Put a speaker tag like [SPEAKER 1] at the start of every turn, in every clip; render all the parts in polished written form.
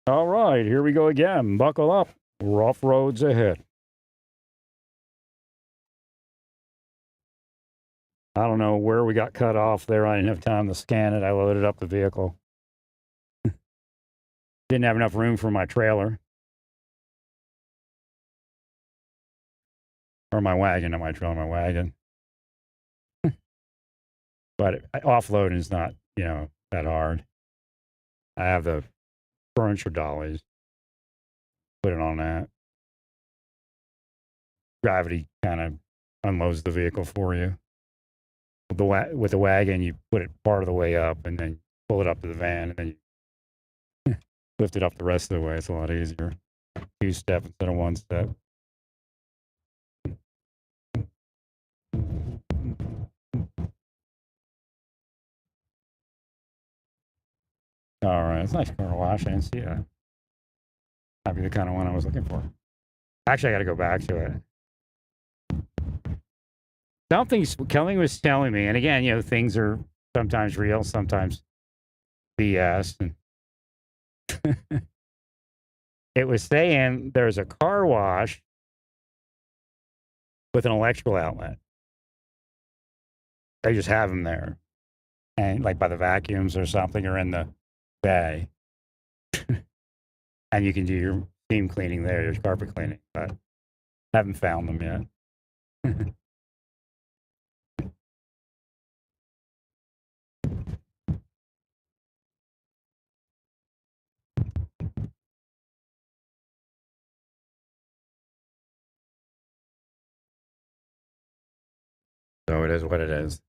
[SPEAKER 1] All right, here we go again. Buckle up. Rough roads ahead. I don't know where we got cut off there. I didn't have time to scan it. I loaded up the vehicle. Didn't have enough room for my trailer or my wagon, not my trailer, my wagon. But offloading is not, that hard. I have the furniture dollies. Put it on that. Gravity kind of unloads the vehicle for you. With the wagon, you put it part of the way up and then pull it up to the van and then you lift it up the rest of the way. It's a lot easier. 2-step instead of 1-step. All right, it's a nice car wash. I didn't see that. Might be the kind of one I was looking for. Actually, I got to go back to it. Something Kelly was telling me, and again, things are sometimes real, sometimes BS. And it was saying there's a car wash with an electrical outlet. They just have them there, and like by the vacuums or something, or in the bay, and you can do your steam cleaning there, your carpet cleaning. But haven't found them yet. So it is what it is.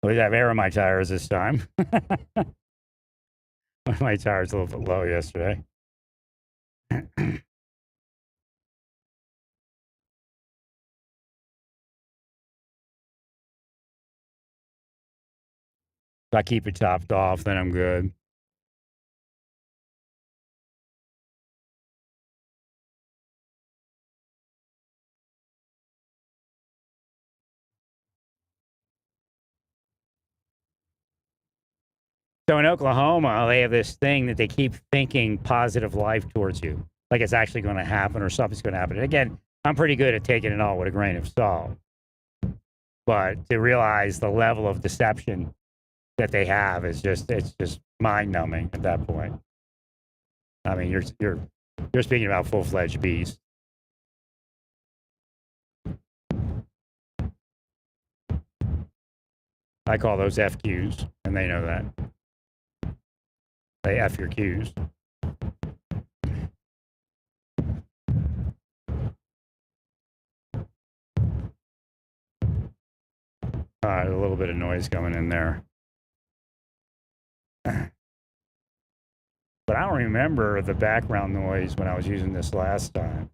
[SPEAKER 1] At least I have air in my tires this time. My tires a little bit low yesterday. If I keep it topped off, then I'm good. So in Oklahoma, they have this thing that they keep thinking positive life towards you, like it's actually going to happen or something's going to happen. And again, I'm pretty good at taking it all with a grain of salt, but to realize the level of deception that they have is it's just mind numbing at that point. I mean, you're speaking about full-fledged beasts. I call those FQs, and they know that. They F your Qs. A little bit of noise coming in there. But I don't remember the background noise when I was using this last time.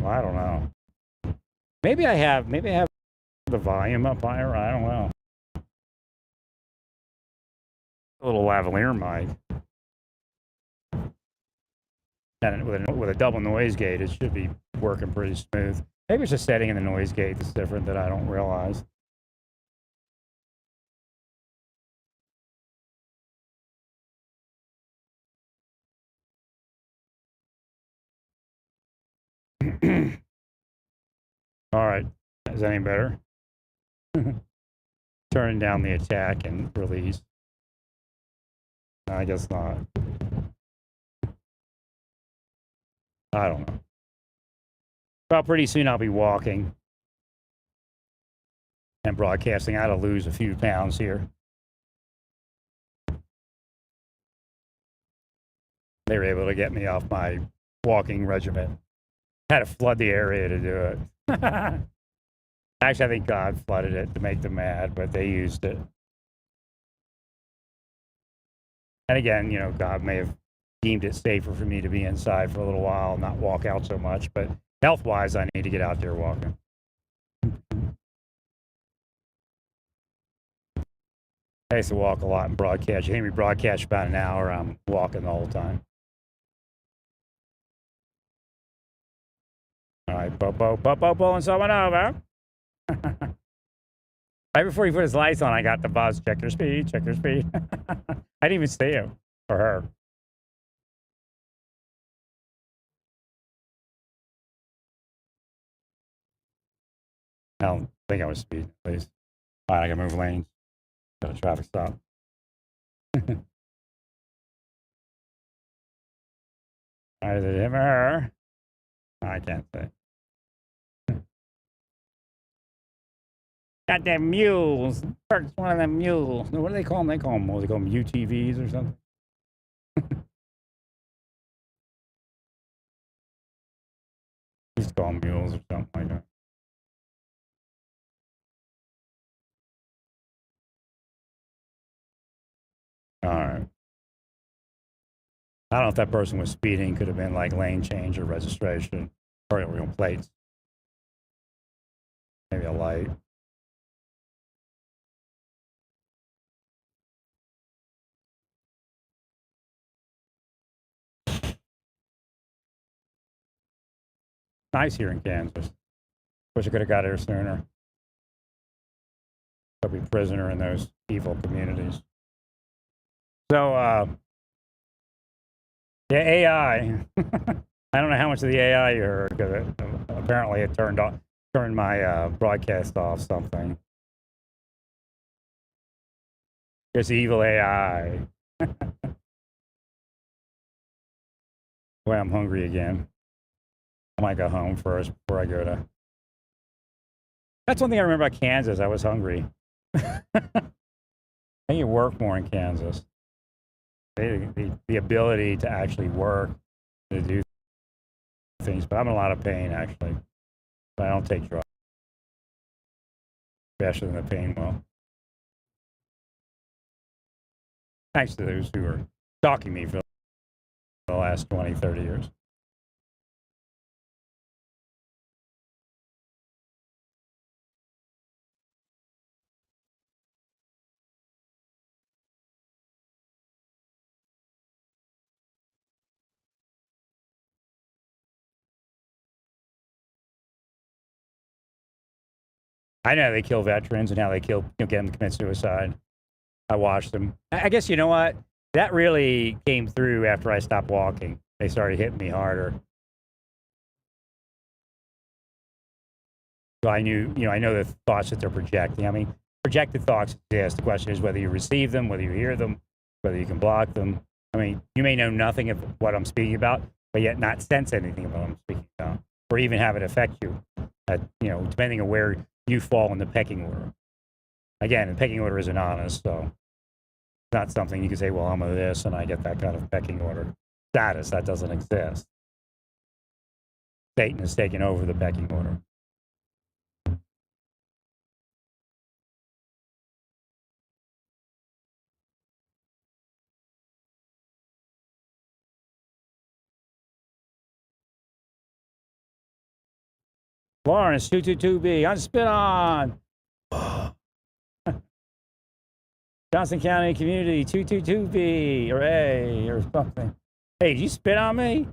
[SPEAKER 1] Well, I don't know. Maybe I have the volume up higher. I don't know. A little lavalier mic. And with a double noise gate, it should be working pretty smooth. Maybe it's a setting in the noise gate that's different that I don't realize. All right. Is that any better? Turning down the attack and release. I guess not. I don't know. Well, pretty soon I'll be walking and broadcasting. I had to lose a few pounds here. They were able to get me off my walking regimen. Had to flood the area to do it. Actually, I think God flooded it to make them mad, but they used it. And again, God may have deemed it safer for me to be inside for a little while, not walk out so much. But health-wise, I need to get out there walking. I used to walk a lot and broadcast. You hear me broadcast about an hour. I'm walking the whole time. All right, pulling someone over. Right before he put his lights on, I got the buzz. Check your speed. Check your speed. I didn't even see him or her. I don't think I was speeding, at least. All right, I gotta move lanes. Got a traffic stop. Is it him or her? I can't say. Got them mules. Bert's one of them mules. What do they call them? They call them, what do they call them, UTVs or something? Used to call them mules or something like that. All right. I don't know if that person was speeding. Could have been like lane change or registration or real plates. Maybe a light. Nice here in Kansas. Wish I could have got here sooner. I'll be prisoner in those evil communities. So, yeah, AI. I don't know how much of the AI you heard because apparently it turned my broadcast off something. It's evil AI. Boy, I'm hungry again. I might go home first before I go to. That's one thing I remember about Kansas. I was hungry. I think you work more in Kansas. The ability to actually work, to do things, but I'm in a lot of pain actually. But I don't take drugs, especially in the pain will. Thanks to those who are stalking me for the last 20, 30 years. I know they kill veterans and how they get them to commit suicide. I watched them. I guess you know what? That really came through after I stopped walking. They started hitting me harder. So I knew, I know the thoughts that they're projecting. I mean, projected thoughts exist. The question is whether you receive them, whether you hear them, whether you can block them. I mean, you may know nothing of what I'm speaking about, but yet not sense anything of what I'm speaking about, or even have it affect you, depending on where you fall in the pecking order. Again, the pecking order isn't honest, so it's not something you can say, well, I'm a this and I get that kind of pecking order status. That doesn't exist. Satan has taken over the pecking order. Lawrence, 222B, on spit on. Johnson County Community, 222B, or A, or something. Hey, did you spit on me?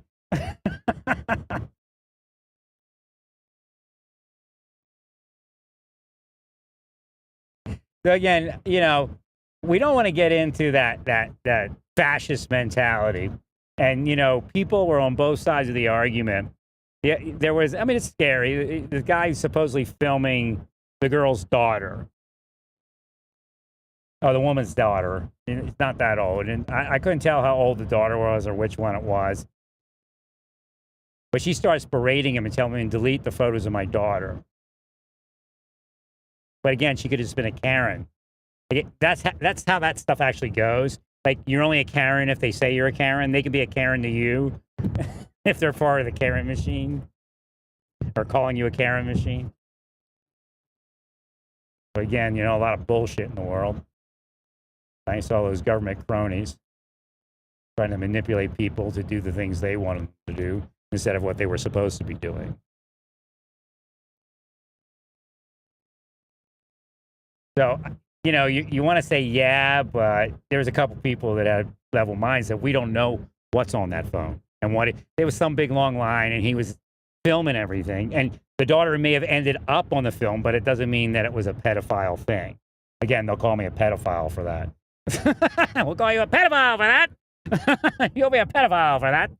[SPEAKER 1] So again, we don't want to get into that fascist mentality. And, people were on both sides of the argument. Yeah, there was, I mean, it's scary. The guy's supposedly filming the girl's daughter. Oh, the woman's daughter. It's not that old. And I couldn't tell how old the daughter was or which one it was. But she starts berating him and telling him to delete the photos of my daughter. But again, she could have just been a Karen. That's how that stuff actually goes. Like, you're only a Karen if they say you're a Karen. They can be a Karen to you if they're part of the Karen machine or calling you a Karen machine. But again, a lot of bullshit in the world. Thanks to all those government cronies trying to manipulate people to do the things they wanted to do instead of what they were supposed to be doing. So, you want to say, yeah, but there's a couple people that had level minds that we don't know what's on that phone and there was some big long line and he was filming everything. And the daughter may have ended up on the film, but it doesn't mean that it was a pedophile thing. Again, they'll call me a pedophile for that. We'll call you a pedophile for that. You'll be a pedophile for that.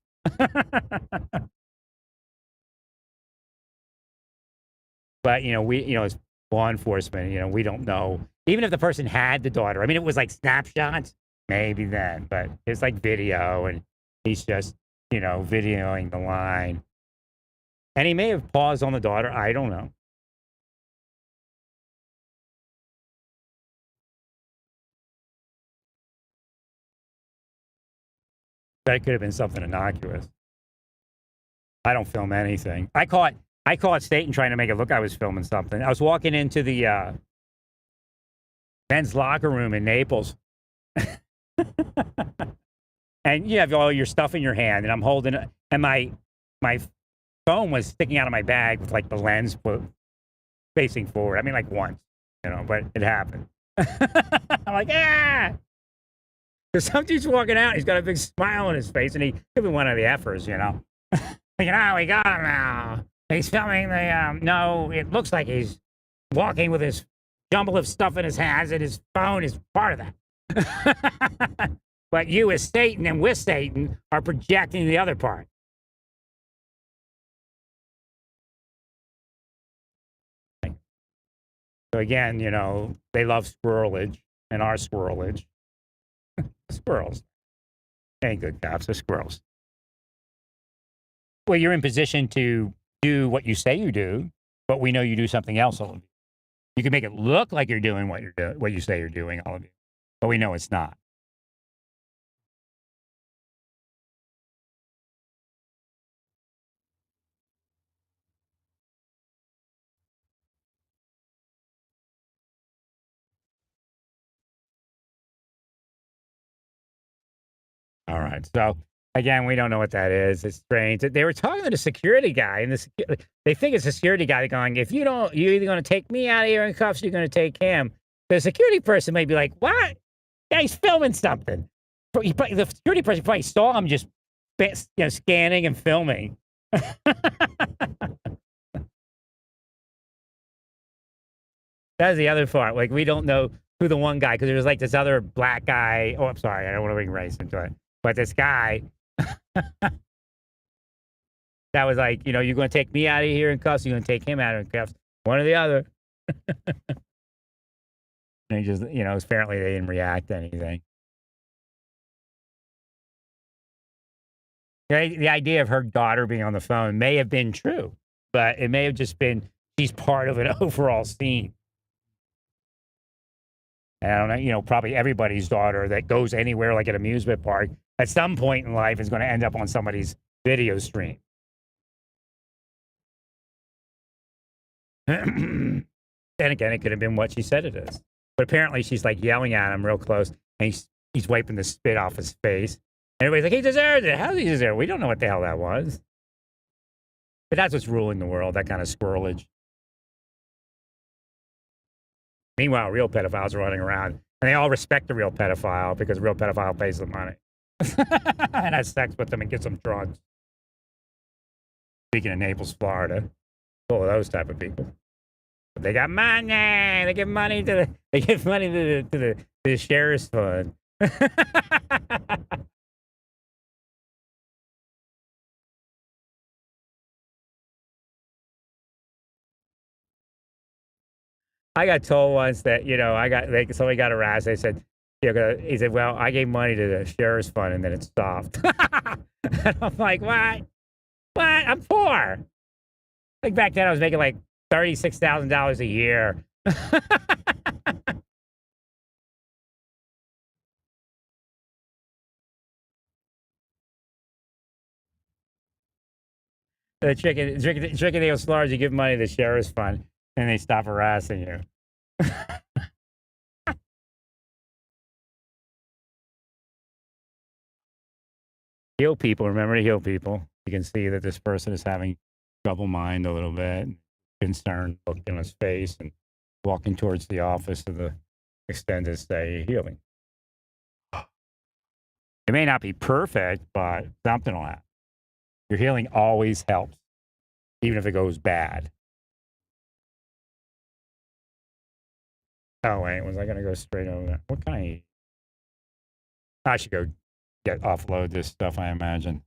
[SPEAKER 1] But, as law enforcement, we don't know. Even if the person had the daughter, I mean, it was like snapshots, maybe then, but it's like video, and he's just, videoing the line. And he may have paused on the daughter. I don't know. That could have been something innocuous. I don't film anything. I caught Staten trying to make it look I was filming something. I was walking into the men's locker room in Naples. And you have all your stuff in your hand, and I'm holding it, and my phone was sticking out of my bag with like the lens facing forward. I mean, like once, but it happened. I'm like, ah! Because some dude's walking out, he's got a big smile on his face, and he could be one of the effers, we got him now. He's filming the, no, it looks like he's walking with his jumble of stuff in his hands, and his phone is part of that. But you as Staten and with Staten are projecting the other part. So again, they love squirrelage and our squirrelage. Squirrels. Ain't good cops, they're squirrels. Well, you're in position to do what you say you do, but we know you do something else, all of you. You can make it look like you're doing what you say you're doing, all of you, but we know it's not. All right. So again, we don't know what that is. It's strange. They were talking to the security guy, and they think it's a security guy going, if you don't, you're either going to take me out of here in cuffs, or you're going to take him. The security person may be like, what? Yeah, he's filming something. The security person probably saw him just scanning and filming. That's the other part. Like, we don't know who the one guy, because there was like this other black guy. Oh, I'm sorry. I don't want to bring race into it. But this guy that was like, you're going to take me out of here in cuffs, you're going to take him out of cuffs, one or the other. And he just, apparently they didn't react to anything. The idea of her daughter being on the phone may have been true, but it may have just been she's part of an overall scene. And I don't know, probably everybody's daughter that goes anywhere like an amusement park at some point in life is going to end up on somebody's video stream. And again, it could have been what she said it is. But apparently she's like yelling at him real close, and he's wiping the spit off his face. And everybody's like, he deserved it. How did he deserve it? We don't know what the hell that was. But that's what's ruling the world, that kind of squirrelage. Meanwhile, real pedophiles are running around, and they all respect the real pedophile because the real pedophile pays the money and has sex with them and gives them drugs. Speaking of Naples, Florida, full of those type of people. But they got money. They give money to the sheriff's fund. I got told once that somebody got harassed. They said, he said, well, I gave money to the sheriff's fund and then it stopped. And I'm like, what? What? I'm poor. Like back then, I was making like $36,000 a year. The trick of the O'Slars, you give money to the sheriff's fund and they stop harassing you. Heal people. Remember to heal people. You can see that this person is having trouble mind a little bit, concerned look in his face, and walking towards the office of the extended stay healing. It may not be perfect, but something will happen. Your healing always helps, even if it goes bad. Oh, wait, was I going to go straight over there? What can I eat? I should go offload this stuff, I imagine.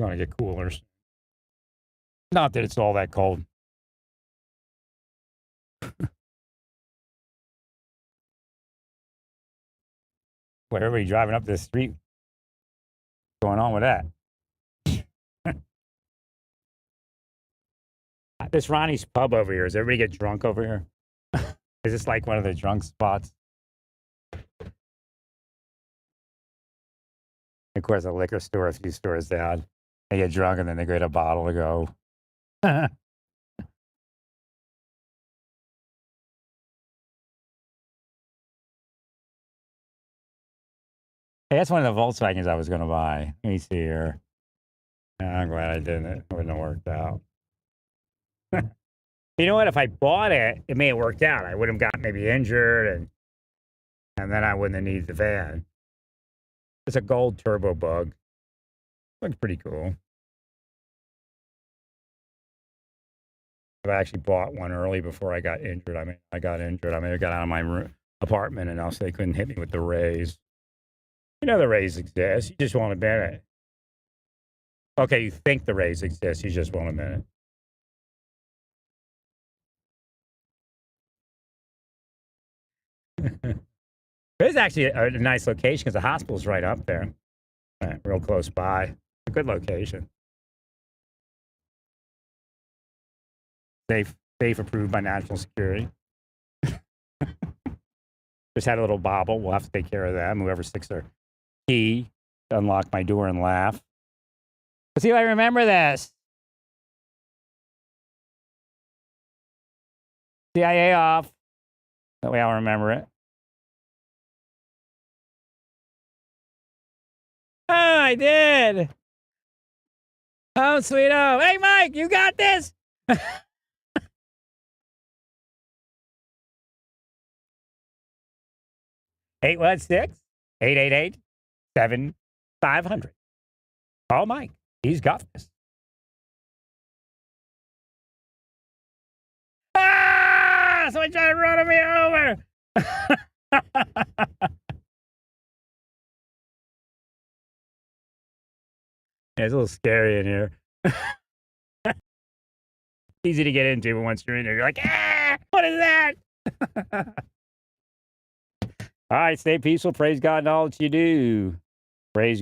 [SPEAKER 1] Gonna get cooler. Not that it's all that cold. What, everybody driving up the street? What's going on with that? This Ronnie's Pub over here. Does everybody get drunk over here? Is this like one of the drunk spots? Of course, a liquor store a few stores down. They get drunk and then they get a bottle to go. Hey, that's one of the Volkswagens I was going to buy. Let me see here. I'm glad I didn't. It wouldn't have worked out. You know what? If I bought it, it may have worked out. I would have got maybe injured, and then I wouldn't have needed the van. It's a gold turbo bug. Looks pretty cool. I actually bought one early before I got injured. I got out of my apartment and else they couldn't hit me with the rays. You know the rays exist. You just won't admit it. Okay, you think the rays exist. You just won't admit it. It's actually a nice location because the hospital's right up there. Real close by. A good location. Safe approved by national security. Just had a little bobble. We'll have to take care of them. Whoever sticks their key to unlock my door and laugh. Let's see if I remember this. CIA off. That way I'll remember it. Oh, I did. Oh, sweet. Oh, hey, Mike, you got this. 816-888-7500. Call Mike. He's got this. Ah! Somebody tried to run me over. Yeah, it's a little scary in here. Easy to get into, but once you're in there, you're like, ah, what is that? All right, stay peaceful. Praise God in all that you do. Praise